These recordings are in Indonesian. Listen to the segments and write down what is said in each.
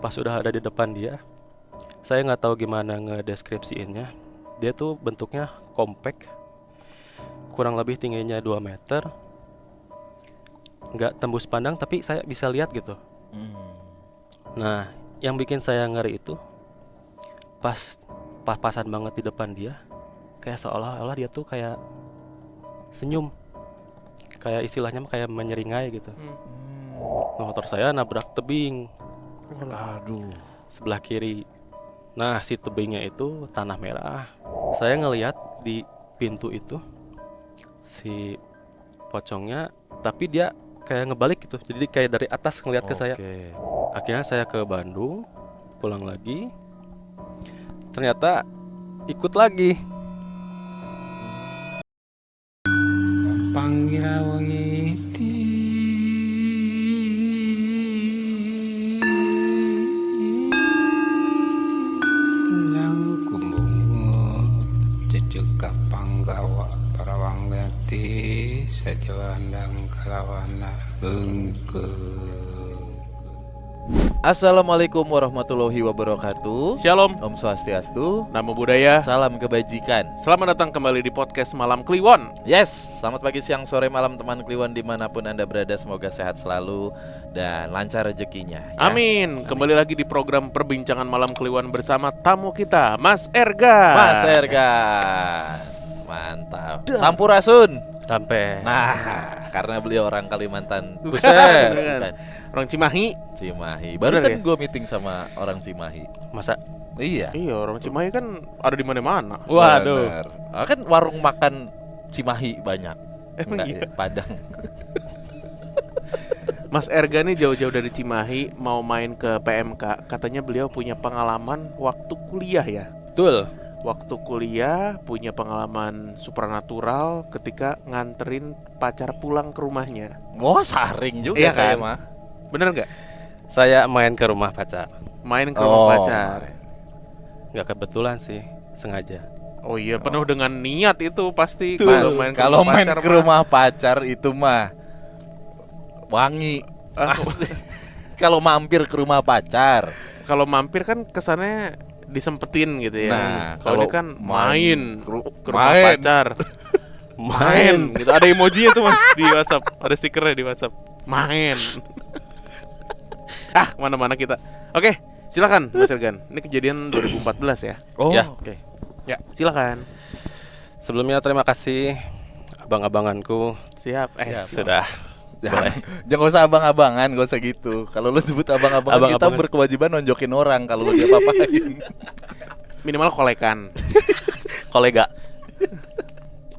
Pas udah ada di depan dia, saya nggak tahu gimana ngedeskripsiinnya. Dia tuh bentuknya kompak, kurang lebih tingginya 2 meter, nggak tembus pandang tapi saya bisa lihat gitu. Nah, yang bikin saya ngeri itu pas-pasan banget di depan dia, kayak seolah-olah dia tuh kayak senyum, kayak istilahnya kayak menyeringai gitu. Motor saya nabrak tebing Aduh. sebelah kiri. Nah, si tebingnya itu tanah merah. Saya ngelihat di pintu itu si pocongnya, tapi dia kayak ngebalik gitu. Jadi kayak dari atas ngelihat ke saya. Oke. Akhirnya saya ke Bandung, pulang lagi. Ternyata ikut lagi. Pangira wangiti lang kumungo ceceka panggawa para wanggati sajawandang kalawana bengke. Assalamualaikum warahmatullahi wabarakatuh. Shalom, Om Swastiastu. namo buddhaya. Salam kebajikan. Selamat datang kembali di podcast Malam Kliwon. Yes, selamat pagi, siang, sore, malam teman Kliwon dimanapun Anda berada. Semoga sehat selalu dan lancar rezekinya ya. Amin. Kembali lagi di program perbincangan Malam Kliwon bersama tamu kita, Mas Erga. Mas Erga. Mantap. Sampurasun. Sampai Nah, karena beliau orang Kalimantan. Buset. Bukan. Orang Cimahi. Cimahi. Bener Barusan ya? gue meeting sama orang Cimahi. masa. Iya. Iya, orang Cimahi kan ada di mana-mana. Waduh. Bener. Kan warung makan Cimahi banyak. Emang Enggak iya? ya, Padang. Mas Erga nih jauh-jauh dari Cimahi mau main ke PMK. Katanya beliau punya pengalaman waktu kuliah ya. Betul. Waktu kuliah punya pengalaman supranatural ketika nganterin pacar pulang ke rumahnya. Wah, saring juga Iya saya kan? mah. Bener nggak? Saya main ke rumah pacar. Main ke rumah pacar. Nggak kebetulan sih, sengaja. Oh iya, penuh dengan niat itu pasti. Mas, kalau main pacar ke mah. rumah pacar itu mah wangi. Ah, Pasti. Kalau mampir ke rumah pacar. Kalau mampir kan kesannya disempetin gitu ya. Nah, kalau ini kalau kan main ke rumah main. pacar. Main gitu. Ada emojinya tuh Mas di WhatsApp. Ada stikernya di WhatsApp. Main. Mana-mana kita. Oke, silakan Mas Ergan. Ini kejadian 2014 ya. Oh, Ya. oke. Ya, silakan. Sebelumnya terima kasih abang-abanganku Siap. Siap. sudah. Jangan usah abang-abangan, gak usah gitu. Kalau lu sebut abang-abangan, kita Abang-abangan. berkewajiban nonjokin orang kalau lu diapa-apain. Minimal kolekan. Kolega.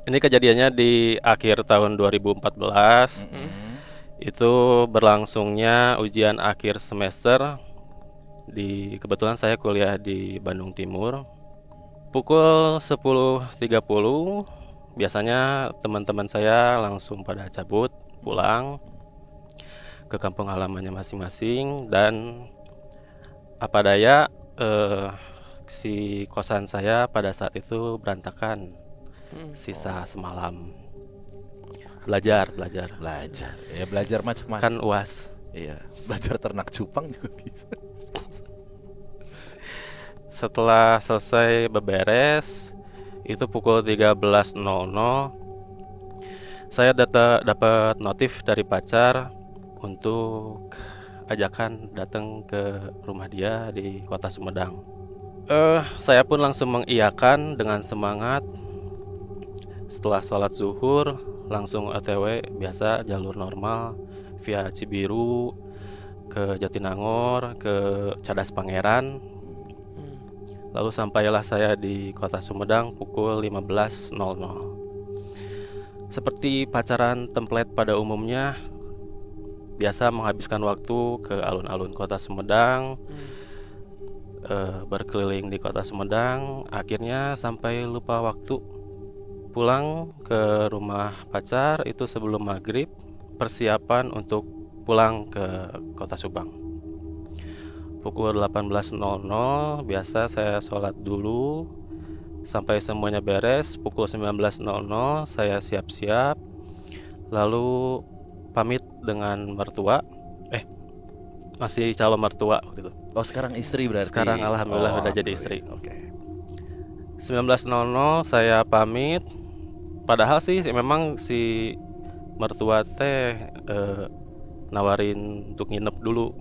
Ini kejadiannya di akhir tahun 2014. Itu berlangsungnya ujian akhir semester. Kebetulan saya kuliah di Bandung Timur. Pukul 10.30 biasanya teman-teman saya langsung pada cabut pulang ke kampung halamannya masing-masing, dan apa daya si kosan saya pada saat itu berantakan. Sisa semalam belajar Belajar. Ya belajar macam-macam. kan UAS. Iya, belajar ternak cupang juga bisa. Setelah selesai beberes itu pukul 13.00, saya dapat notif dari pacar untuk ajakan datang ke rumah dia di kota Sumedang. Saya pun langsung mengiyakan dengan semangat. Setelah sholat zuhur langsung OTW biasa, jalur normal via Cibiru ke Jatinangor ke Cadas Pangeran. Lalu sampailah saya di kota Sumedang pukul 15.00. Seperti pacaran template pada umumnya, biasa menghabiskan waktu ke alun-alun kota Sumedang, berkeliling di kota Sumedang. Akhirnya sampai lupa waktu pulang ke rumah pacar itu sebelum maghrib, persiapan untuk pulang ke kota Subang. Pukul 18.00 biasa saya sholat dulu sampai semuanya beres. Pukul 19.00 saya siap-siap, lalu pamit dengan mertua. masih calon mertua waktu itu. Oh, sekarang istri berarti. Sekarang alhamdulillah udah jadi istri. Oke. 19.00 saya pamit. Padahal sih memang si mertua teh nawarin untuk nginep dulu.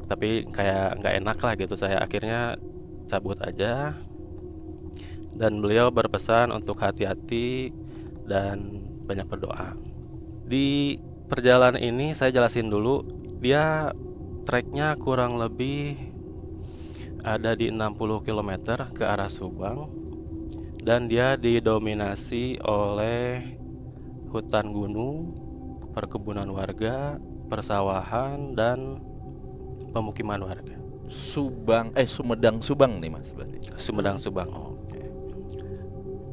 Tapi kayak nggak enak lah gitu. Saya akhirnya cabut aja. Dan beliau berpesan untuk hati-hati dan banyak berdoa. Di perjalanan ini saya jelasin dulu, dia treknya kurang lebih ada di 60 km ke arah Subang, dan dia didominasi oleh hutan gunung, perkebunan warga, persawahan, dan pemukiman warga. Sumedang Subang nih Mas berarti. Sumedang Subang. Oke.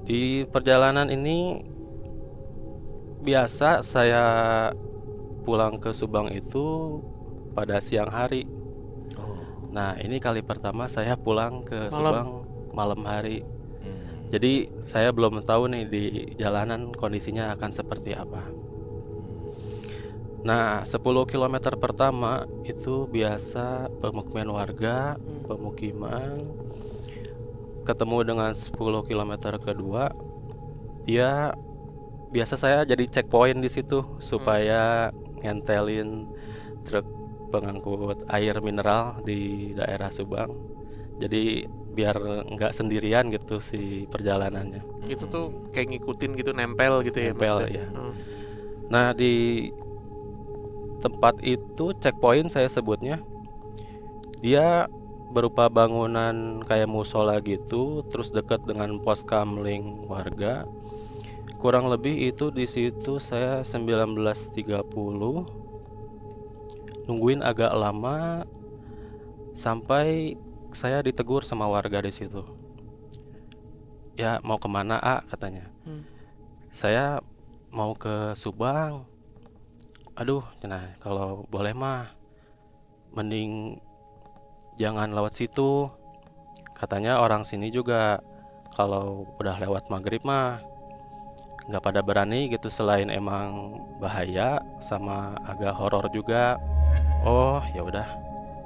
Di perjalanan ini biasa saya pulang ke Subang itu pada siang hari. Nah, ini kali pertama saya pulang ke Subang malam hari. Jadi saya belum tahu nih di jalanan kondisinya akan seperti apa. Nah, 10 km pertama itu biasa pemukiman warga, pemukiman. Ketemu dengan 10 km kedua, dia biasa saya jadi checkpoint di situ supaya ngentelin truk pengangkut air mineral di daerah Subang. Jadi biar nggak sendirian gitu si perjalanannya. Itu tuh kayak ngikutin gitu, nempel gitu ya Nempel, maksudnya. ya. Nah, di tempat itu checkpoint saya sebutnya, dia berupa bangunan kayak musola gitu, terus dekat dengan pos kamling warga. Kurang lebih itu di situ saya 19.30 nungguin agak lama sampai saya ditegur sama warga di situ. Ya, mau kemana katanya. Saya mau ke Subang. Aduh, nah kalau boleh mah mending jangan lewat situ. Katanya orang sini juga kalau udah lewat maghrib mah nggak pada berani gitu, selain emang bahaya sama agak horor juga. Oh ya udah,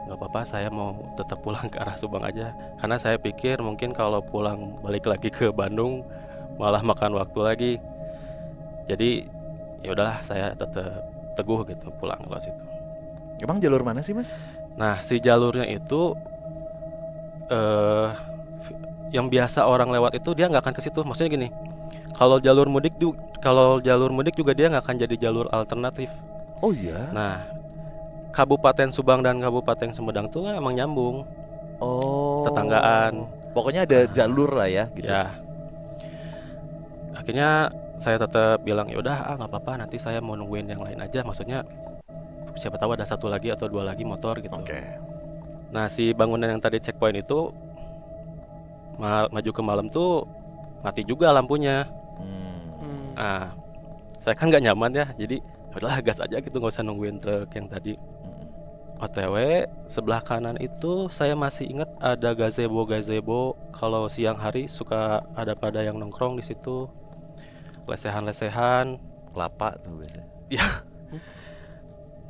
nggak apa-apa, saya mau tetap pulang ke arah Subang aja, karena saya pikir mungkin kalau pulang balik lagi ke Bandung malah makan waktu lagi. Jadi ya udahlah, saya tetap teguh gitu pulang ke situ. Emang jalur mana sih Mas? Nah, si jalurnya itu yang biasa orang lewat itu dia nggak akan ke situ. Maksudnya gini, kalau jalur mudik juga dia nggak akan jadi jalur alternatif. Oh iya. Nah, Kabupaten Subang dan Kabupaten Sumedang tuh emang nyambung, Oh. tetanggaan. Pokoknya ada jalur lah ya gitu. Ya, akhirnya saya tetap bilang ya udah nggak apa-apa, nanti saya mau nungguin yang lain aja. Maksudnya siapa tahu ada satu lagi atau dua lagi motor gitu. Oke. Nah, si bangunan yang tadi checkpoint itu maju ke malam tuh mati juga lampunya. Nah, saya kan nggak nyaman ya, jadi udahlah gas aja gitu, nggak usah nungguin truk yang tadi. OTW sebelah kanan itu saya masih ingat ada gazebo. Kalau siang hari suka ada pada yang nongkrong di situ, lesehan. Kelapa tuh biasanya. Ya.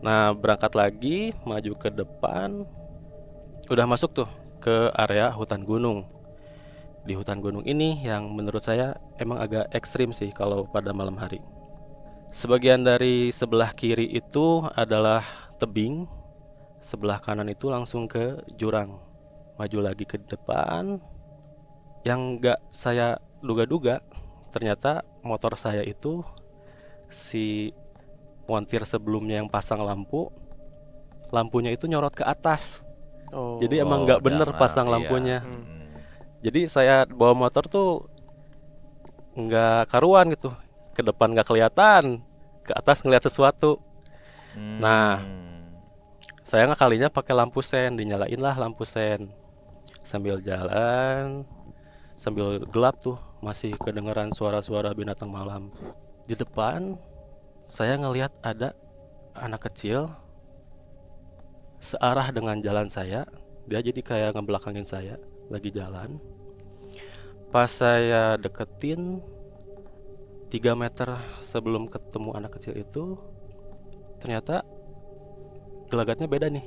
Nah, berangkat lagi, maju ke depan, udah masuk tuh ke area hutan gunung. Di hutan gunung ini yang menurut saya emang agak ekstrim sih kalau pada malam hari. Sebagian dari sebelah kiri itu adalah tebing, sebelah kanan itu langsung ke jurang. Maju lagi ke depan, yang gak saya duga-duga, ternyata motor saya itu si montir sebelumnya yang pasang lampunya itu nyorot ke atas. Jadi emang nggak bener pasang lampunya. Jadi saya bawa motor tuh nggak karuan gitu, ke depan nggak kelihatan, ke atas ngeliat sesuatu. Nah, saya ngakalinya pakai lampu sen, dinyalain lah lampu sen sambil jalan, sambil gelap tuh masih kedengeran suara-suara binatang malam. Di depan saya ngelihat ada anak kecil searah dengan jalan saya. Dia jadi kayak ngebelakangin saya lagi jalan. Pas saya deketin 3 meter sebelum ketemu anak kecil itu, ternyata gelagatnya beda nih.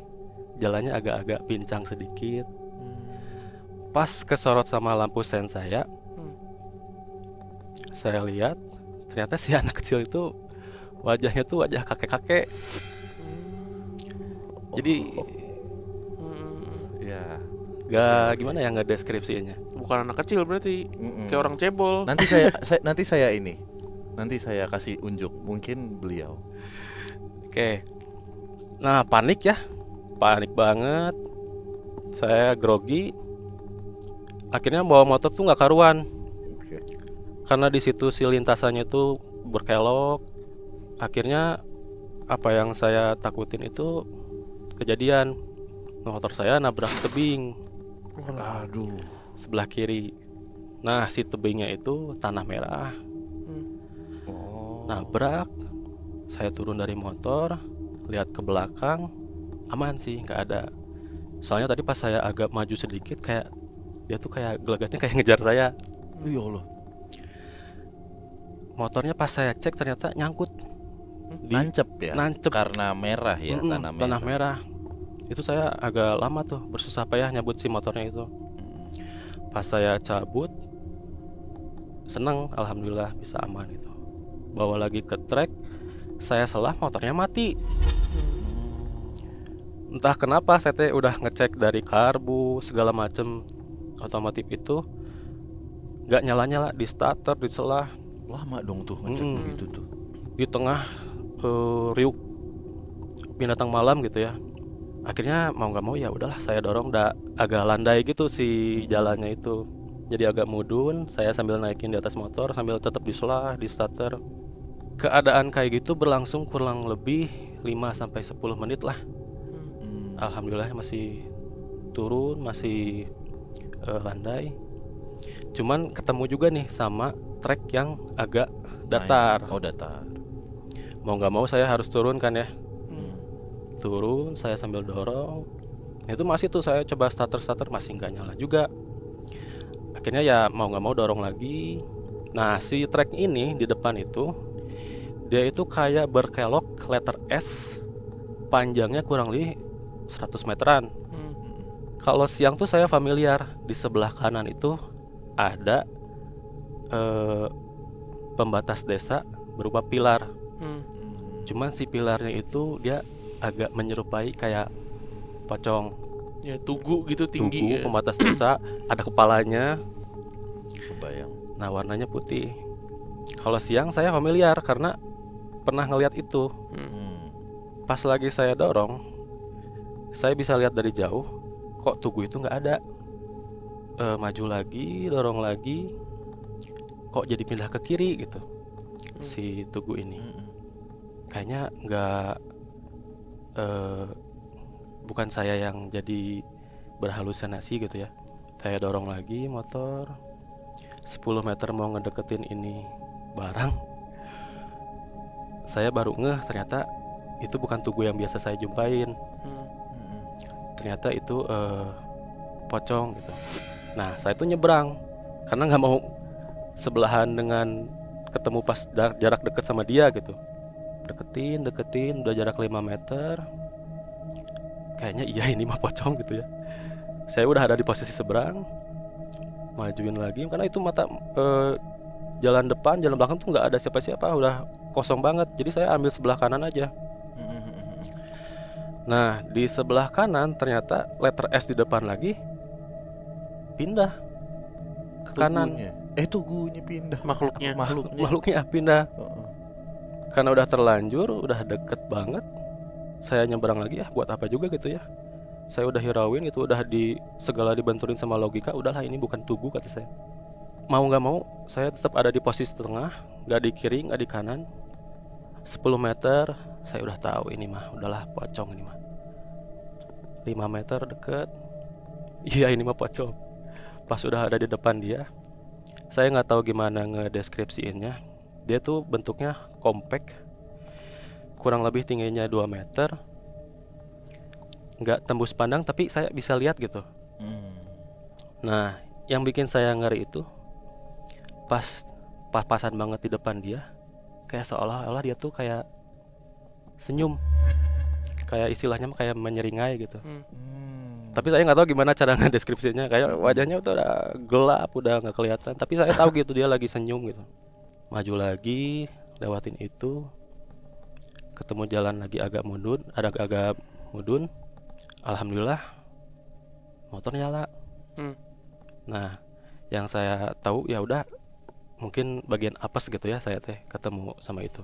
Jalannya agak-agak pincang sedikit. Pas kesorot sama lampu sen saya lihat ternyata si anak kecil itu wajahnya tuh wajah kakek-kakek. Jadi Ya. gak gimana ya nggak deskripsinya. Bukan anak kecil berarti, Mm-mm. kayak orang cebol. Nanti saya kasih unjuk, mungkin beliau. Oke. Nah, panik ya. Panik banget. Saya grogi. Akhirnya bawa motor tuh nggak karuan. Oke. Karena di situ si lintasannya tuh berkelok. Akhirnya apa yang saya takutin itu kejadian. Motor saya nabrak tebing Aduh. sebelah kiri. Nah, si tebingnya itu tanah merah. Oh. Nabrak. Saya turun dari motor, lihat ke belakang, aman sih, nggak ada. Soalnya tadi pas saya agak maju sedikit, kayak dia tuh kayak gelagatnya kayak ngejar saya. Ya Allah. Motornya pas saya cek ternyata nyangkut. Nancep ya. Nancep. Karena merah ya, Mm-mm, tanah merah. tanah merah. Itu saya agak lama tuh bersusah payah nyabut si motornya itu. Pas saya cabut, seneng, alhamdulillah bisa aman itu. Bawa lagi ke trek, saya selah motornya mati. Entah kenapa saya teh udah ngecek dari karbu segala macem otomotif itu nggak nyala-nyala, di starter, di selah. Lama dong tuh ngecek begitu tuh. Di tengah riuk binatang malam gitu ya. Akhirnya mau nggak mau ya udahlah saya dorong, udah agak landai gitu si jalannya itu. Jadi agak mudun, saya sambil naikin di atas motor sambil tetap di selah, di starter. Keadaan kayak gitu berlangsung kurang lebih 5-10 menit lah. Alhamdulillah masih turun, masih landai. Cuman ketemu juga nih sama trek yang agak datar. Oh, datar. Mau nggak mau saya harus turun kan ya. Turun, saya sambil dorong. Itu masih tuh saya coba starter masih nggak nyala juga. Akhirnya ya mau nggak mau dorong lagi. Nah, si trek ini di depan itu dia itu kayak berkelok letter S, panjangnya kurang lebih 100 meteran. Kalau siang tuh saya familiar, di sebelah kanan itu ada pembatas desa berupa pilar. Cuman si pilarnya itu dia agak menyerupai kayak pocong. Ya tugu gitu tinggi. Tugu Ya. pembatas desa, ada kepalanya. Kebayang. Nah, warnanya putih. Kalau siang saya familiar karena pernah ngelihat itu. Pas lagi saya dorong, saya bisa lihat dari jauh, kok tugu itu nggak ada. Maju lagi, dorong lagi, kok jadi pindah ke kiri gitu. Si tugu ini kayaknya nggak, bukan saya yang jadi berhalusinasi gitu ya. Saya dorong lagi motor 10 meter mau ngedeketin ini barang, saya baru ngeh ternyata itu bukan tugu yang biasa saya jumpain. Ternyata itu pocong gitu. Nah, saya tuh nyebrang karena nggak mau sebelahan dengan ketemu pas jarak deket sama dia gitu. Deketin udah jarak 5 meter. Kayaknya iya ini mah pocong gitu ya. Saya udah ada di posisi seberang, majuin lagi karena itu jalan depan, jalan belakang tuh nggak ada siapa-siapa, udah kosong banget. Jadi saya ambil sebelah kanan aja. Nah, di sebelah kanan ternyata letter S di depan lagi pindah ke kanan. Tugunya pindah. Makhluknya. Pindah. Karena udah terlanjur, udah deket banget, saya nyebrang lagi buat apa juga gitu ya. Saya udah hirauin itu, udah segala dibenturin sama logika, udahlah ini bukan tugu kata saya. Mau nggak mau saya tetap ada di posisi tengah, nggak di kiri nggak di kanan. 10 meter saya udah tahu ini mah udahlah pocong ini mah. 5 meter deket, iya ini mah pocong. Pas udah ada di depan dia, saya nggak tahu gimana ngedeskripsiinnya. Dia tuh bentuknya kompak, kurang lebih tingginya 2 meter, nggak tembus pandang tapi saya bisa lihat gitu. Nah, yang bikin saya ngeri itu pas-pasan banget di depan dia, kayak seolah-olah dia tuh kayak senyum. kayak istilahnya mah kayak menyeringai gitu. Hmm. Tapi saya nggak tahu gimana cara ngedeskripsinya, kayak wajahnya udah gelap, udah nggak kelihatan. Tapi saya tahu gitu dia lagi senyum gitu. Maju lagi, lewatin itu, ketemu jalan lagi agak mundun, ada agak mudun. Alhamdulillah, motor nyala. Hmm. Nah, yang saya tahu ya udah mungkin bagian apes gitu ya saya teh ketemu sama itu.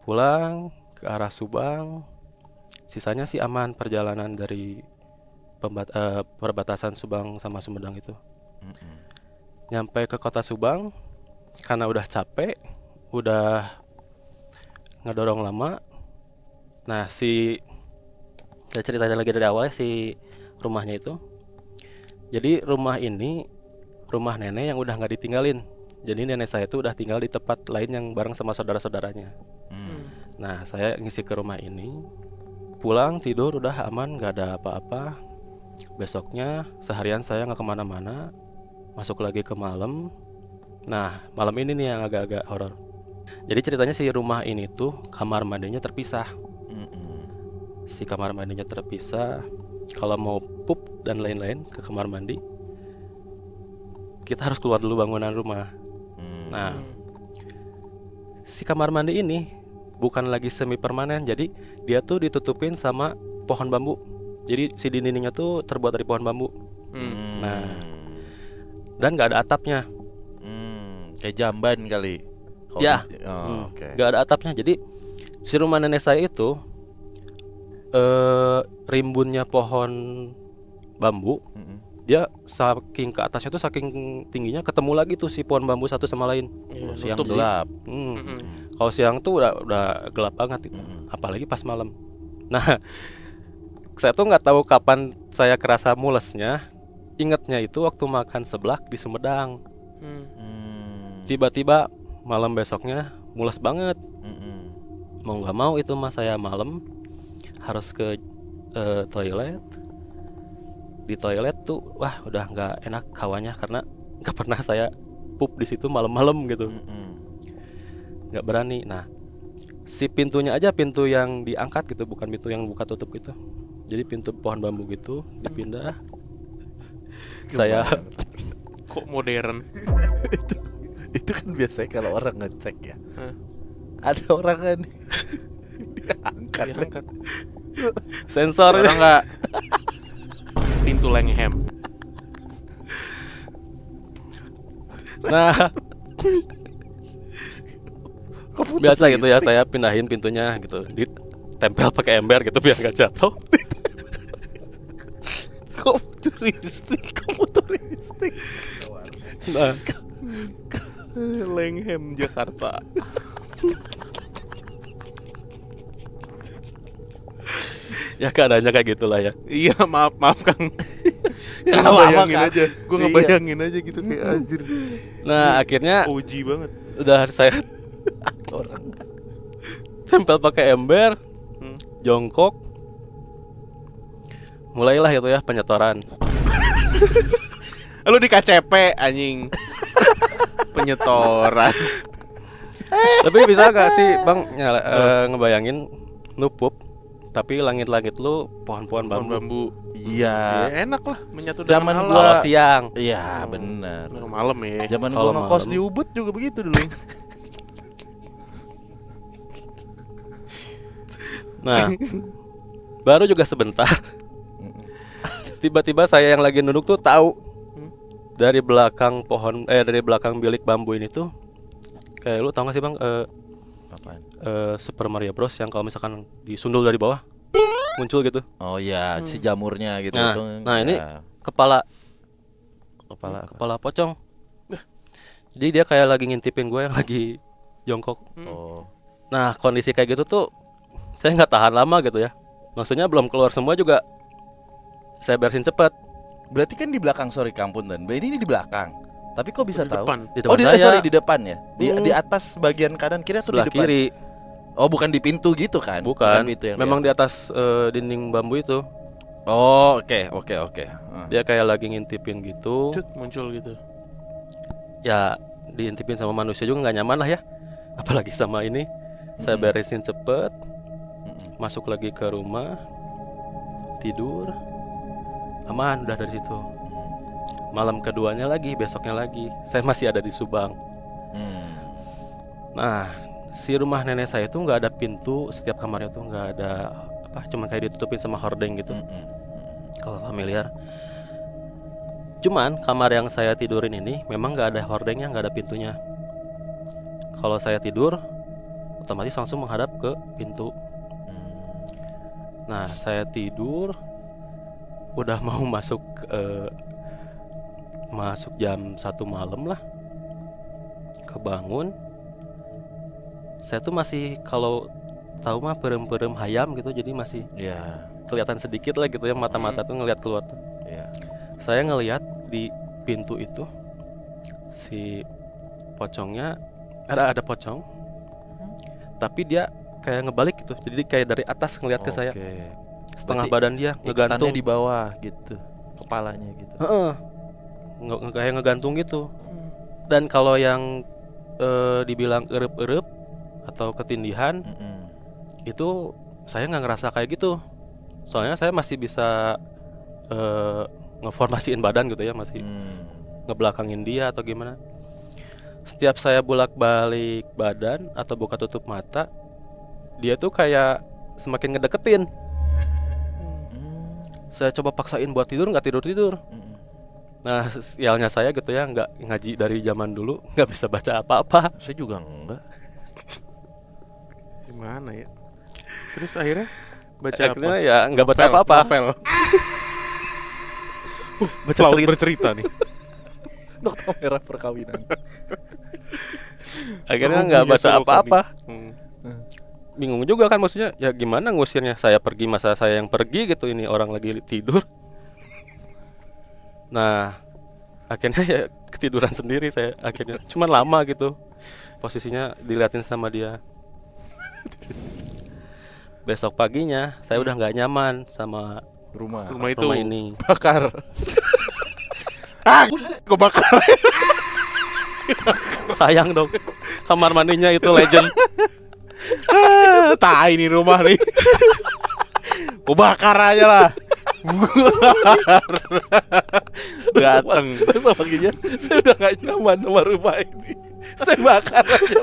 Pulang ke arah Subang, sisanya sih aman perjalanan dari perbatasan Subang sama Sumedang itu. Nyampe ke kota Subang karena udah capek, udah ngedorong lama. Nah, saya ceritanya lagi dari awal si rumahnya itu. Jadi rumah ini rumah nenek yang udah nggak ditinggalin. Jadi nenek saya itu udah tinggal di tempat lain yang bareng sama saudara-saudaranya. Nah, saya ngisi ke rumah ini. Pulang tidur udah aman, nggak ada apa-apa. Besoknya seharian saya nggak kemana-mana, masuk lagi ke malam. Nah, malam ini nih yang agak-agak horor. Jadi ceritanya si rumah ini tuh kamar mandinya terpisah. Si kamar mandinya terpisah. Kalau mau pup dan lain-lain ke kamar mandi, kita harus keluar dulu bangunan rumah. Nah, si kamar mandi ini bukan lagi semi permanen, jadi dia tuh ditutupin sama pohon bambu. Jadi si dindingnya tuh terbuat dari pohon bambu. Nah, dan nggak ada atapnya. Kayak jamban kali. Ya, Oke. nggak ada atapnya. Jadi si rumah nenek saya itu rimbunnya pohon bambu. Dia saking ke atasnya tuh saking tingginya ketemu lagi tuh si pohon bambu satu sama lain. Siang Nutup gelap. Kalau siang tuh udah gelap banget itu. Apalagi pas malam. Nah, saya tuh nggak tahu kapan saya kerasa mulesnya. Ingatnya itu waktu makan seblak di Sumedang. Tiba-tiba malam besoknya mules banget. Mau nggak mau itu mah saya malam harus ke toilet. Di toilet tuh wah udah nggak enak hawanya karena nggak pernah saya pup di situ malam-malam gitu. Nggak berani. Nah, si pintunya aja pintu yang diangkat gitu, bukan pintu yang buka tutup gitu. Jadi pintu pohon bambu gitu dipindah. Saya Kok modern? Itu kan biasanya kalau orang ngecek ya. Ada orang kan diangkat. Diangkat. sensor Orang nggak pintu Langham. Nah, biasa gitu ya saya pindahin pintunya gitu, ditempel pakai ember gitu biar nggak jatuh. Komuteristik. Nah, Langham Jakarta. ya keadaannya kayak gitulah ya. Iya, maaf Kang. Ya, Gue ngebayangin Kang. aja. Gue Iya. ngebayangin aja gitu kayak anjir. Nah, akhirnya OG banget. udah saya Orang. tempel pakai ember, jongkok, mulailah itu ya penyetoran. Lu di KCP anjing. Penyetoran. Tapi bisa gak sih Bang ngebayangin nupup tapi langit-langit lu pohon-pohon Pohon bambu. bambu. Iya. Ya enak lah menyatu Zaman dengan gua- Kalau siang. Iya, benar. alam. Malam ya. Zaman Kalau gua ngekos malam. di Ubud juga begitu dulu. Nah, baru juga sebentar. Tiba-tiba saya yang lagi duduk tuh tahu dari belakang pohon dari belakang bilik bambu ini tuh kayak lu tau gak sih Bang Apaan? Super Mario Bros yang kalau misalkan disundul dari bawah muncul gitu. Oh iya, si jamurnya gitu. Nah, tuh. nah ini Ya. kepala Kepala apa? kepala pocong. Jadi dia kayak lagi ngintipin gue yang lagi jongkok. Oh. Nah, kondisi kayak gitu tuh saya nggak tahan lama gitu ya. Maksudnya belum keluar semua juga saya beresin cepet. Berarti kan di belakang, sorry kampun dan ini di belakang. Tapi kok bisa Di tahu? depan. Di Oh, depan saya, sorry di depan ya. Di atas bagian kanan kiri atau di sebelah depan? kiri. Oh, bukan di pintu gitu kan? Bukan. pintu yang Memang di atas dinding bambu itu. Oh, oke. Dia kayak lagi ngintipin gitu. Cut, muncul gitu. Ya diintipin sama manusia juga nggak nyaman lah ya. Apalagi sama ini. Saya beresin cepet. Masuk lagi ke rumah, tidur, aman udah dari situ. Malam keduanya lagi, besoknya lagi, saya masih ada di Subang. Nah, si rumah nenek saya itu nggak ada pintu, setiap kamarnya tuh nggak ada apa, cuman kayak ditutupin sama hordeng gitu. Kalau familiar. Cuman kamar yang saya tidurin ini memang nggak ada hordengnya, nggak ada pintunya. Kalau saya tidur, otomatis langsung menghadap ke pintu. Nah, saya tidur, udah mau masuk jam 1 malam lah, kebangun. Saya tuh masih, kalau tahu mah perem-perem hayam gitu, jadi masih Ya. kelihatan sedikit lah gitu ya, mata-mata tuh ngelihat keluar tuh. Ya. Saya ngelihat di pintu itu si pocongnya ada pocong, tapi dia kayak ngebalik gitu, jadi kayak dari atas ngelihat ke saya, Oke. setengah Berarti badan dia ngegantung. Ikatannya di bawah gitu, kepalanya gitu. Heeh. Kayak ngegantung gitu. Dan kalau yang dibilang erup-erup atau ketindihan, itu saya nggak ngerasa kayak gitu. Soalnya saya masih bisa ngeformasiin badan gitu ya, masih ngebelakangin dia atau gimana. Setiap saya bolak-balik badan atau buka tutup mata, dia tuh kayak semakin ngedeketin. Saya coba paksain buat tidur, nggak tidur-tidur. Nah, sialnya saya gitu ya, nggak ngaji dari zaman dulu, nggak bisa baca apa-apa. Saya juga enggak. Gimana ya? Terus akhirnya baca Akhirnya apa? ya nggak baca apa-apa. Novel. Baca Laut cerita bercerita nih. Nokta merah perkawinan. Akhirnya Oh, nggak iya, baca Solopan apa-apa. nih. Bingung juga kan, maksudnya ya gimana ngusirnya, saya pergi masa saya yang pergi gitu, ini orang lagi tidur. Nah, akhirnya ya ketiduran sendiri saya akhirnya. Cuman lama gitu, posisinya diliatin sama dia. Besok paginya saya udah nggak nyaman sama Rumah Rumah itu rumah ini. bakar. Gue bakar. Sayang dong, kamar mandinya itu legend. Tai ini rumah nih. Gue bakar aja lah. Dateng. Besok paginya saya udah gak nyaman sama rumah ini. Saya bakar aja.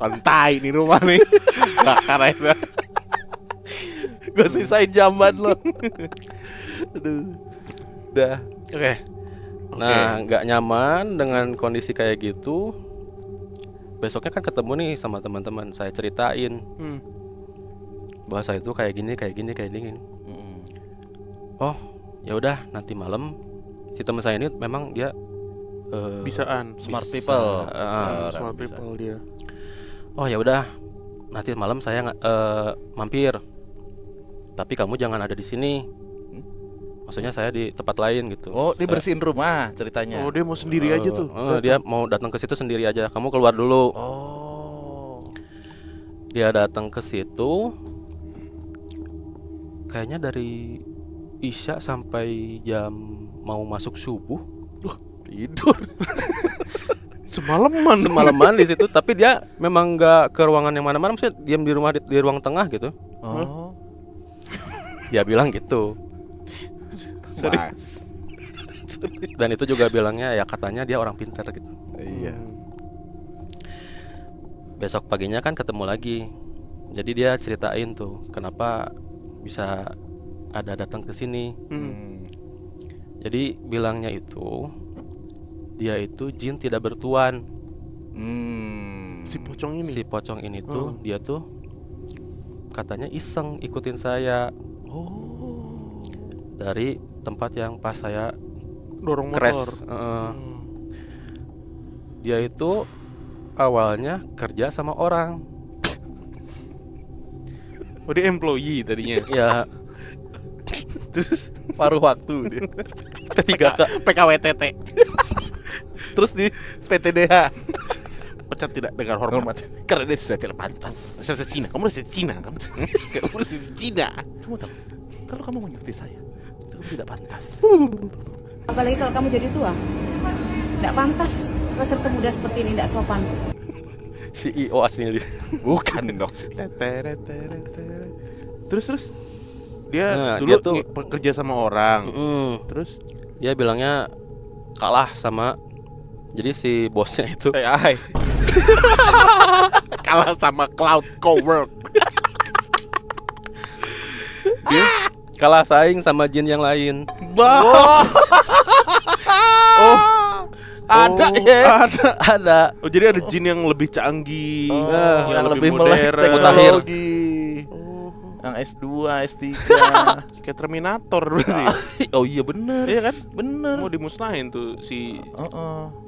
Bukan tai ini rumah nih. Bakar aja. Gue sisain zaman loh. Aduh. Dah. Oke. Nah, nggak nyaman dengan kondisi kayak gitu. Besoknya kan ketemu nih sama teman-teman, saya ceritain bahwa saya itu kayak gini. Oh, ya udah, nanti malam si teman saya ini memang dia Bisaan. Smart people. Smart people dia. Oh ya udah, nanti malam saya mampir. Tapi kamu jangan ada di sini. Maksudnya saya di tempat lain gitu. Oh, dia bersihin rumah ceritanya. Oh, dia mau sendiri aja tuh. Dia mau datang ke situ sendiri aja. Kamu keluar dulu. Oh. Dia datang ke situ. Kayaknya dari Isya sampai jam mau masuk subuh. Tidur. Semalaman di situ. Tapi dia memang nggak ke ruangan yang mana-mana. Maksudnya diam di rumah, di ruang tengah gitu. Oh. Dia bilang gitu. Mas. Dan itu juga bilangnya ya katanya dia orang pintar gitu. Iya. Besok paginya kan ketemu lagi. Jadi dia ceritain tuh kenapa bisa ada datang ke sini. Jadi bilangnya itu dia itu jin tidak bertuan. Si pocong ini. Si pocong ini tuh dia tuh katanya iseng ikutin saya. Dari tempat yang pas saya Dorong motor. crash. Dia itu awalnya kerja sama orang. Oh, dia employee tadinya. Ya, Terus paruh waktu dia. PKWTT. Terus di PTDH. Pecat tidak dengar hormat. Karena dia sudah tidak pantas. Saya Cina. Kamu dari Cina. Kamu dari Cina. Kamu tahu, kalau kamu mengikuti saya, itu kamu tidak pantas. Apalagi kalau kamu jadi tua, tidak pantas reserse muda seperti ini, tidak sopan. CEO aslinya dia. Bukan dong. Teteret. Terus dia Nah, dulu dia tuh bekerja sama orang. Terus dia bilangnya kalah sama, jadi si bosnya itu AI. kalah sama Cloud Cowork. kalah saing sama jin yang lain. Ada ya. Ada. Oh, jadi ada jin yang lebih canggih, yang lebih melek modern. teknologi. Yang S2, S3. Kayak Terminator berarti. Oh iya bener. Iya kan? Bener. Mau dimusnahin tuh si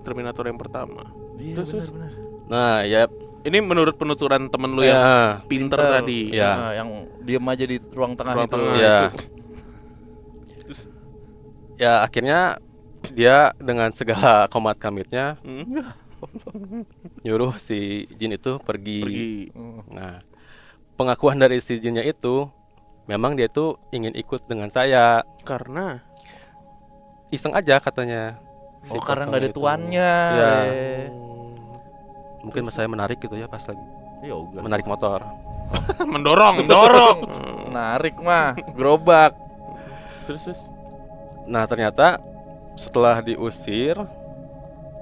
Terminator yang pertama. Iya Terus. bener. Nah, ya Ini menurut penuturan temen lu yang ya, pinter tadi. Ya. Nah, yang diem aja di ruang tengah Ruang itu. tengah. ya. itu. Terus Ya akhirnya dia dengan segala komat kamitnya nyuruh si jin itu pergi. Nah, pengakuan dari si jinnya itu memang dia itu ingin ikut dengan saya, karena iseng aja katanya. Si Oh karena pocong nggak ada itu. tuannya. Ya. Le. Mungkin saya menarik gitu ya pas lagi Ya udah. menarik motor. mendorong. Narik mah, gerobak. Terus Nah ternyata setelah diusir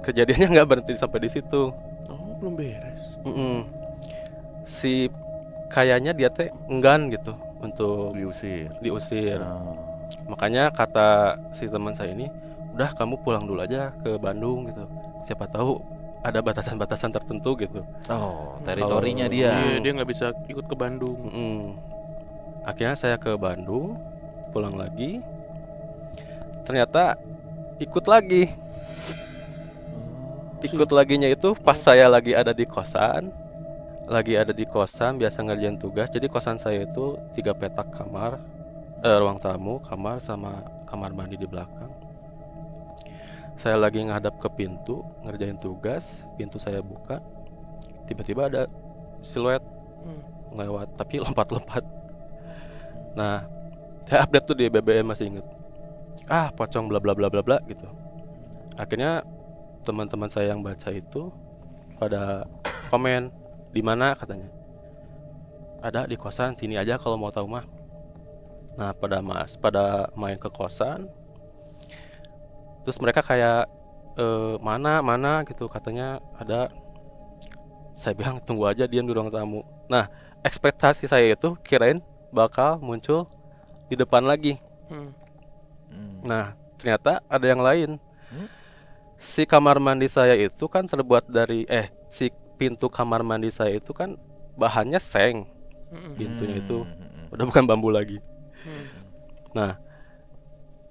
kejadiannya nggak berhenti sampai di situ. oh, belum beres. Si kayaknya dia teh enggan gitu untuk Diusir. diusir. Oh. Makanya kata si teman saya ini, udah kamu pulang dulu aja ke Bandung gitu. Siapa tahu ada batasan-batasan tertentu gitu. Oh, teritorinya Kalau- dia. Iya, dia nggak bisa ikut ke Bandung. Akhirnya saya ke Bandung, pulang lagi. Ternyata ikut lagi. Ikut laginya itu pas saya lagi ada di kosan. Lagi ada di kosan biasa ngerjain tugas. Jadi kosan saya itu 3 petak kamar, ruang tamu, kamar sama kamar mandi di belakang. Saya lagi ngadap ke pintu ngerjain tugas, pintu saya buka, tiba-tiba ada siluet lewat tapi lompat-lompat. Nah, saya update tuh di BBM masih inget. Pocong bla bla bla bla bla gitu. Akhirnya teman-teman saya yang baca itu pada komen, di mana katanya. Ada di kosan, sini aja kalau mau tahu mah. Nah, pada main ke kosan. Terus mereka kayak mana gitu katanya ada. Saya bilang tunggu aja diam di ruang tamu. Nah, ekspektasi saya itu kirain bakal muncul di depan lagi. Nah, ternyata ada yang lain. Si kamar mandi saya itu kan terbuat dari si pintu kamar mandi saya itu kan bahannya seng. Pintunya itu udah bukan bambu lagi. Nah,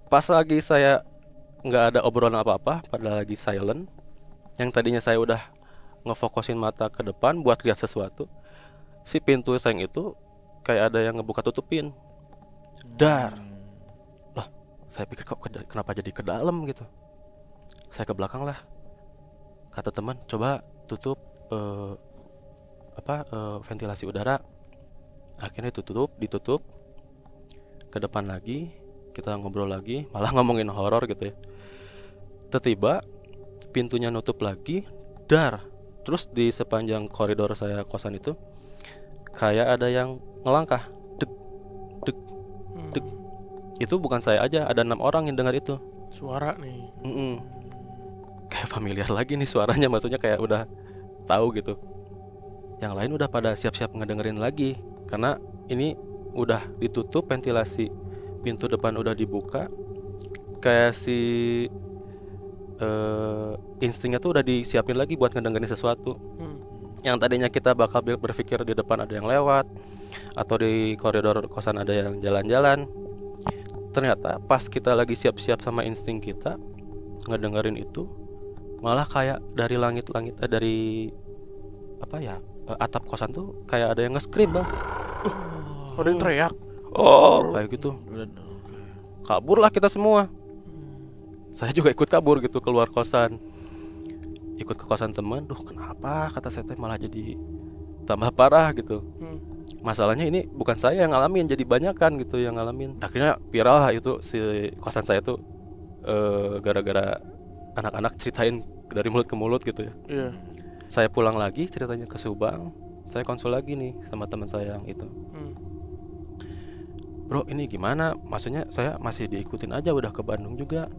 pas lagi saya nggak ada obrolan apa-apa, pada lagi silent. Yang tadinya saya udah ngefokusin mata ke depan buat lihat sesuatu, si pintu seng itu kayak ada yang ngebuka tutupin. Dar. Lah, saya pikir kok kenapa jadi ke dalam gitu. Saya ke belakang lah. Kata teman, coba tutup ventilasi udara. Akhirnya ditutup. Ke depan lagi, kita ngobrol lagi, malah ngomongin horor gitu ya. Tiba-tiba pintunya nutup lagi, dar. Terus di sepanjang koridor saya kosan itu kayak ada yang ngelangkah, dek, dek, dek. Itu bukan saya aja, ada 6 orang yang dengar itu. Suara nih. Kayak familiar lagi nih suaranya, maksudnya kayak udah tahu gitu. Yang lain udah pada siap-siap ngedengerin lagi, karena ini udah ditutup ventilasi, pintu depan udah dibuka, kayak si instingnya tuh udah disiapin lagi buat ngedengerin sesuatu. Yang tadinya kita bakal berpikir di depan ada yang lewat atau di koridor kosan ada yang jalan-jalan, ternyata pas kita lagi siap-siap sama insting kita ngedengerin itu, malah kayak dari langit-langit dari atap kosan tuh kayak ada yang nge-scream, Bang. Ada yang teriak. Kayak gitu. Kabur lah kita semua. Saya juga ikut kabur gitu keluar kosan. Ikut ke kosan teman. Duh, kenapa kata saya malah jadi tambah parah gitu. Masalahnya ini bukan saya yang ngalamin, jadi banyakan gitu yang ngalamin. Akhirnya viral lah itu si kosan saya tuh gara-gara anak-anak ceritain dari mulut ke mulut gitu ya. Iya. saya pulang lagi ceritanya ke Subang, saya konsul lagi nih sama teman saya yang itu. Bro, ini gimana? Maksudnya saya masih diikutin aja, udah ke Bandung juga.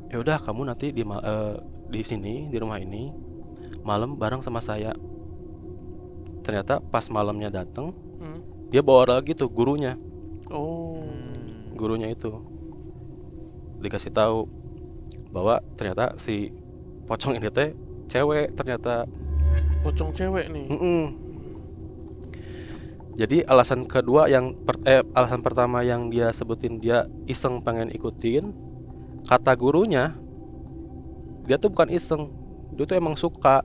Ya udah, kamu nanti di sini, di rumah ini malam bareng sama saya. Ternyata pas malamnya datang, dia bawa lagi tuh gurunya. Gurunya itu dikasih tahu bahwa ternyata si pocong ini teh cewek ternyata. Pocong cewek nih. Jadi alasan kedua alasan pertama yang dia sebutin, dia iseng pengen ikutin. Kata gurunya, dia tuh bukan iseng, dia tuh emang suka.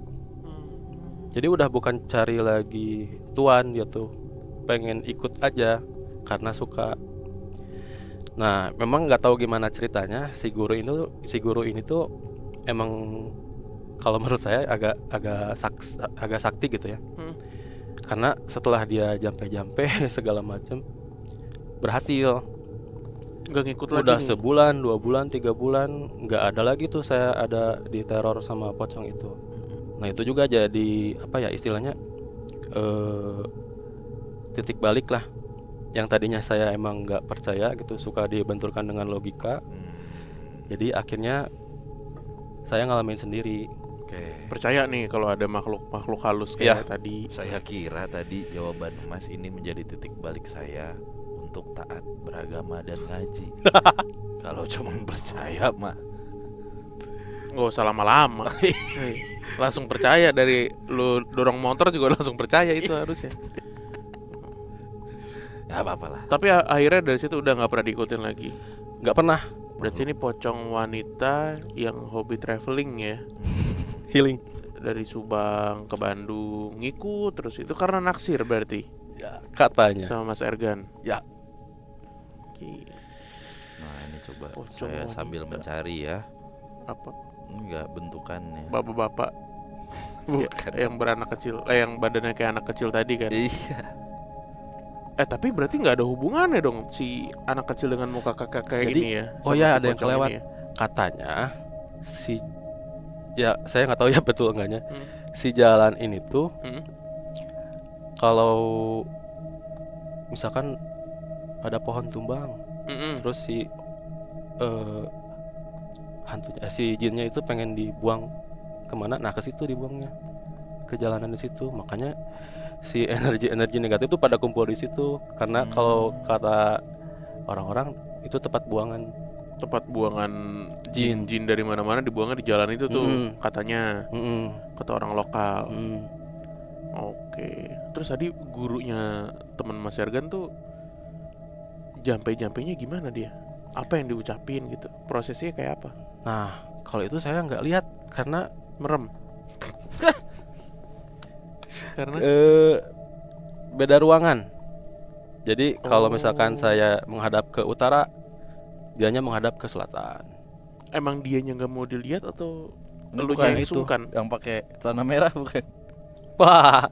Jadi udah bukan cari lagi tuan, dia tuh pengen ikut aja karena suka. Nah, memang nggak tahu gimana ceritanya si guru ini tuh emang kalau menurut saya agak sakti gitu ya. Karena setelah dia jampe segala macam berhasil. Nggak ngikut lagi Udah nih. sebulan, 2 bulan, 3 bulan nggak ada lagi tuh saya ada diteror sama pocong itu. Nah itu juga jadi apa ya istilahnya titik balik lah. Yang tadinya saya emang nggak percaya gitu, suka dibenturkan dengan logika. Jadi akhirnya saya ngalamin sendiri. Oke. Percaya nih kalau ada makhluk halus kayak tadi. Saya kira tadi jawaban Mas ini menjadi titik balik saya untuk taat beragama dan ngaji. Kalau cuma percaya mah Nggak usah lama-lama. Langsung percaya, dari lu dorong motor juga langsung percaya itu harusnya. nggak apa-apa lah. Tapi akhirnya dari situ udah nggak pernah diikutin lagi. Nggak pernah Berarti ini pocong wanita yang hobi traveling ya. healing. Dari Subang ke Bandung ngikut terus, itu karena naksir berarti Ya, katanya. sama Mas Ergan. Ya, Nah ini coba Pocong saya sambil wanita. mencari ya. Apa? Enggak bentukannya. Bapak-bapak Bukan. yang beranak kecil, yang badannya kayak anak kecil tadi kan. Iya. Tapi berarti nggak ada hubungannya dong si anak kecil dengan muka kakak kayak Jadi, gini ya. oh sama ya, si ada yang pocong kelewat. ini ya. katanya saya nggak tahu ya betul enggaknya. Hmm. Si jalan ini tuh Hmm. kalau misalkan ada pohon tumbang, Mm-mm. terus si hantunya si jinnya itu pengen dibuang kemana, nah ke situ dibuangnya, ke jalanan di situ. Makanya si energi negatif tuh pada kumpul di situ, karena kalau kata orang-orang itu tempat buangan Tempat buangan jin dari mana-mana dibuangnya di jalan itu tuh Mm-mm. katanya, kata orang lokal. Mm. Oke. Terus tadi gurunya teman Mas Ergan tuh jampe-jampenya gimana dia? Apa yang diucapin gitu? Prosesnya kayak apa? Nah kalau itu saya nggak lihat karena Merem. Karena beda ruangan. Jadi kalau Oh. misalkan saya menghadap ke utara, dianya menghadap ke selatan. emang dianya nggak mau dilihat atau Ini elunya bukan yang itu sungkan? yang pakai celana merah bukan? Wah,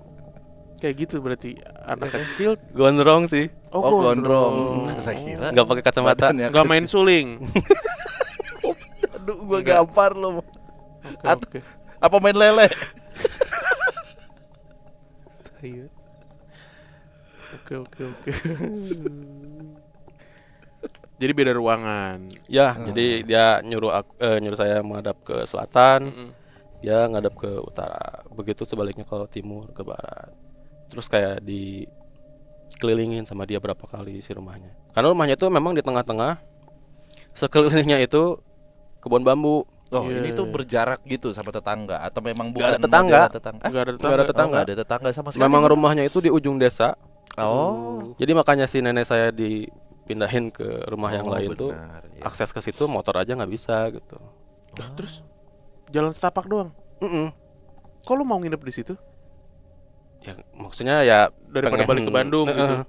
Kayak gitu berarti anak kecil. gondrong sih, Oh gondrong. Saya kira nggak pakai kacamata. badannya Nggak main suling. Aduh gua Enggak. gampar lo. Oke. Apa main lele? Iya. Oke. Jadi beda ruangan. Ya, jadi dia nyuruh saya menghadap ke selatan, Mm-mm. dia ngadap ke utara. Begitu sebaliknya kalau timur ke barat. Terus kayak dikelilingin sama dia berapa kali si rumahnya. Karena rumahnya itu memang di tengah-tengah. Sekelilingnya itu kebun bambu. Oh Iya, ini tuh iya. berjarak gitu sama tetangga atau memang Nggak bukan ada tetangga. model tetangga? Nggak ada Nggak ada tetangga. tetangga. Nggak ada tetangga sama sekali. Memang rumahnya itu di ujung desa. Oh. Jadi makanya si nenek saya dipindahin ke rumah yang Oh, lain tuh. benar, ya. Akses ke situ motor aja nggak bisa gitu. Lah, terus jalan setapak doang. Kok lu mau nginep di situ? Ya maksudnya ya Daripada balik ke Bandung gitu.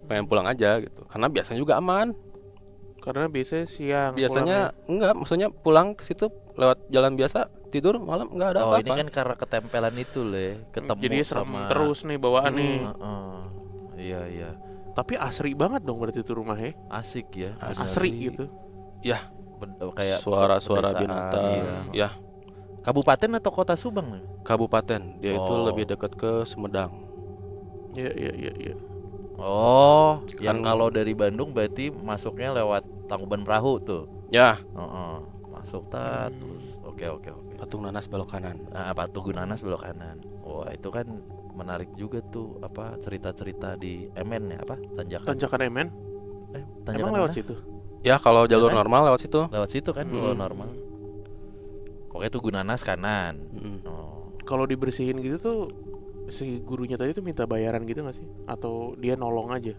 Pengen pulang aja gitu. Karena biasanya juga aman. Karena biasanya siang. Biasanya enggak, maksudnya pulang ke situ lewat jalan biasa, tidur malam enggak ada Oh ini apa-apa. kan karena ketempelan itu le, ketemu jadi serem sama terus nih bawaan nih. Heeh. Iya. Tapi asri banget dong berarti itu rumahnya. Asik ya. Asik. bener. Asri gitu. Ya, Kayak suara-suara pedesaan, binatang. iya. Ya, Kabupaten atau kota Subang? Kabupaten. Dia itu Oh. lebih dekat ke Sumedang. Iya. Oh, yang Kan- kalau dari Bandung berarti masuknya lewat Tangkuban Perahu tuh. Ya, Heeh. Masuk terus. Oke. Patung Nanas belok kanan. Nah, Tugu Nanas belok kanan. Wah, itu kan menarik juga tuh apa cerita-cerita di MN ya apa? Tanjakan MN. Tanjakan Emang lewat mana? situ. Ya, kalau jalur kan? normal lewat situ. Lewat situ kan kalau normal. Pokoknya Tugu Nanas kanan. Mm. Oh. Kalau dibersihin gitu tuh si gurunya tadi tuh minta bayaran gitu nggak sih? Atau dia nolong aja?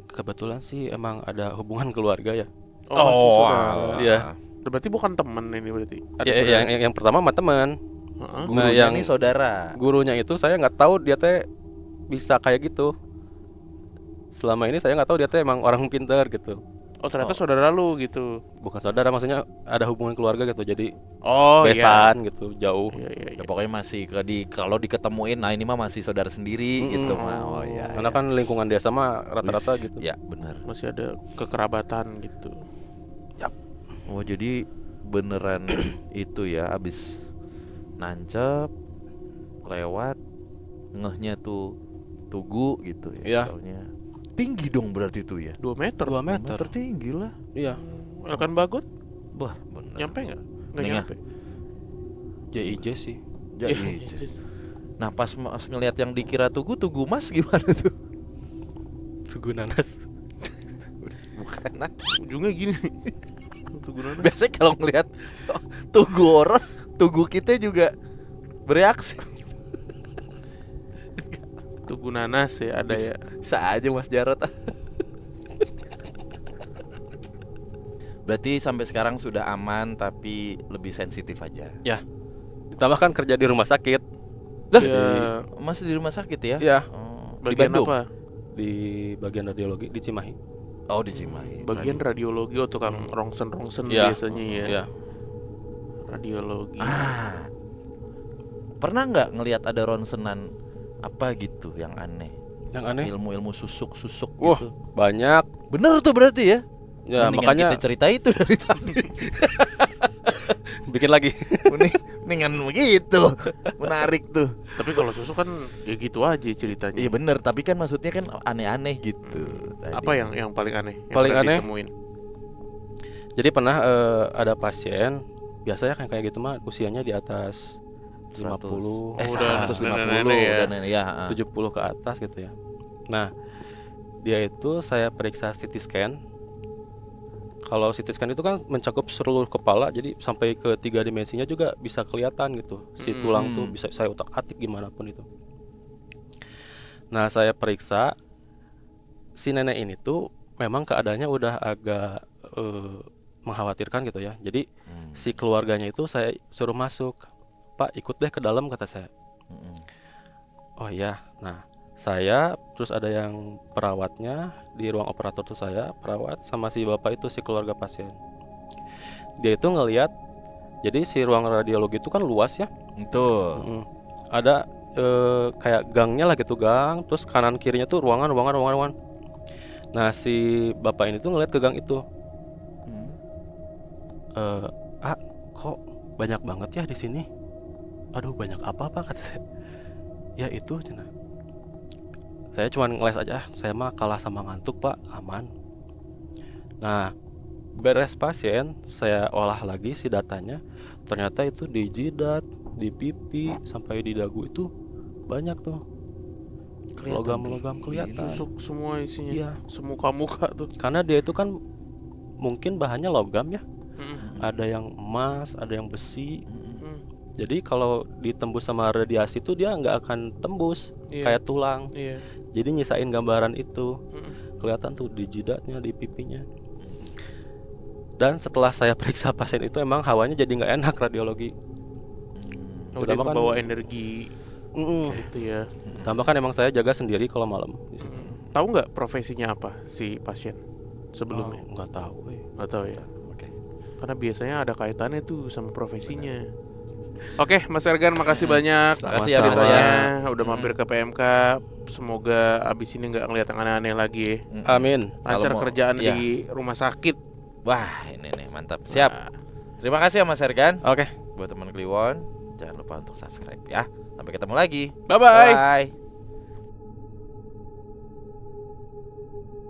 Kebetulan sih emang ada hubungan keluarga ya. Masih saudara. alah. Iya. Berarti bukan temen ini berarti. Ada Ya, saudara. yang pertama sama teman. Heeh. Gurunya yang- nih saudara. Gurunya itu saya nggak tahu dia teh bisa kayak gitu. Selama ini saya nggak tahu dia teh emang orang pintar gitu. Oh ternyata saudara lu gitu. Bukan saudara, maksudnya ada hubungan keluarga gitu. Jadi Oh iya. besan gitu, jauh. Ya pokoknya masih kalau diketemuin, nah ini mah masih saudara sendiri gitu mah. Oh iya. Karena kan lingkungan desa mah rata-rata gitu. Ya benar. Masih ada kekerabatan gitu. Oh jadi beneran itu ya abis nancep lewat ngehnya tuh Tugu gitu ya. Iya. Taunya. Tinggi dong berarti tuh ya. 2 meter. 2 meter. Tinggi lah. Iya. Elkan Bagot Wah bener. nyampe nggak? Nggak Nih, nyampe. JIJ sih. Ya, Iya, iya. Nah pas ngelihat yang dikira Tugu Mas gimana tuh? Tugu Nanas. Bukan nah. Ujungnya gini. Tugunan. Biasanya kalau ngelihat Tugu orang, Tugu kita juga bereaksi. Tugu Nanas ya ada ya. Bisa aja Mas Jarot. Berarti sampai sekarang sudah aman tapi lebih sensitif aja. Ya. Ditambah kan kerja di rumah sakit Lah, Ya, masih di rumah sakit ya? ya, Oh, di bagian Bandung. apa? di bagian radiologi di Cimahi. Oh, di Cimahi. Bagian radiologi atau tukang rongsen Iya. biasanya ya. Iya. Radiologi. Ah. Pernah nggak ngelihat ada ronsenan apa gitu yang aneh? Yang aneh. Ilmu-ilmu susuk Wah, gitu. banyak. Bener tuh berarti ya? Ya, Mendingan makanya kita cerita itu dari tadi. bikin lagi. Mendingan begitu. Menarik tuh. Tapi kalau susu kan ya gitu aja ceritanya. Iya bener, tapi kan maksudnya kan aneh-aneh gitu. Tadi. Apa yang paling aneh? Yang Paling pernah aneh? ditemuin? Jadi pernah ada pasien, biasanya kan kayak gitu mah usianya di atas 50, udah 150 nenek-nenek ya. udah nenek ya. 70 ke atas gitu ya. Nah, dia itu saya periksa CT scan. Kalau CT scan itu kan mencakup seluruh kepala, jadi sampai ke 3 dimensinya juga bisa kelihatan gitu. Si tulang tuh bisa saya utak-atik gimana pun itu. Nah, saya periksa si nenek ini tuh memang keadaannya udah agak mengkhawatirkan gitu ya. Jadi si keluarganya itu saya suruh masuk. Pak, ikut deh ke dalam, kata saya. Oh iya. Nah, saya terus ada yang perawatnya di ruang operator tuh, saya perawat sama si bapak itu, si keluarga pasien. Dia itu ngelihat, jadi si ruang radiologi itu kan luas ya. Betul. Ada kayak gangnya lah gitu, gang. Terus kanan kirinya tuh ruangan. Nah, si bapak ini tuh ngelihat ke gang itu. Kok banyak banget ya di sini? Aduh, banyak apa Pak, kata saya. Ya itu cina. Saya cuma ngeles aja, saya mah kalah sama ngantuk Pak, aman. Nah, beres pasien, saya olah lagi si datanya. Ternyata itu di jidat, di pipi, sampai di dagu itu banyak tuh logam-logam kelihatan. Susuk semua isinya. Iya. Semuka-muka tuh. Karena dia itu kan mungkin bahannya logam ya. Mm. Ada yang emas, ada yang besi. Mm. Jadi kalau ditembus sama radiasi itu dia nggak akan tembus, Iya. kayak tulang. Iya. Jadi nyisain gambaran itu. Mm. Kelihatan tuh di jidatnya, di pipinya. Dan setelah saya periksa pasien itu emang hawanya jadi nggak enak radiologi. Oh, dia Ditambah kan- bawa energi itu ya. Tambah kan emang saya jaga sendiri kalau malam di situ. Tahu nggak profesinya apa si pasien sebelumnya? Oh, nggak tahu. Nggak tahu ya. Oke. Karena biasanya ada kaitannya tuh sama profesinya. Oke, Mas Ergan, makasih banyak. Makasih ya, Sama-sama. Rizal. Udah mampir ke PMK. Semoga abis ini nggak ngeliat yang aneh-aneh lagi. Amin. Lancar Kalau mau- kerjaan iya. di rumah sakit. Wah, ini nih mantap. Siap. Terima kasih ya Mas Ergan. Oke. Buat teman Kliwon, jangan lupa untuk subscribe ya. Sampai ketemu lagi. Bye bye. Bye.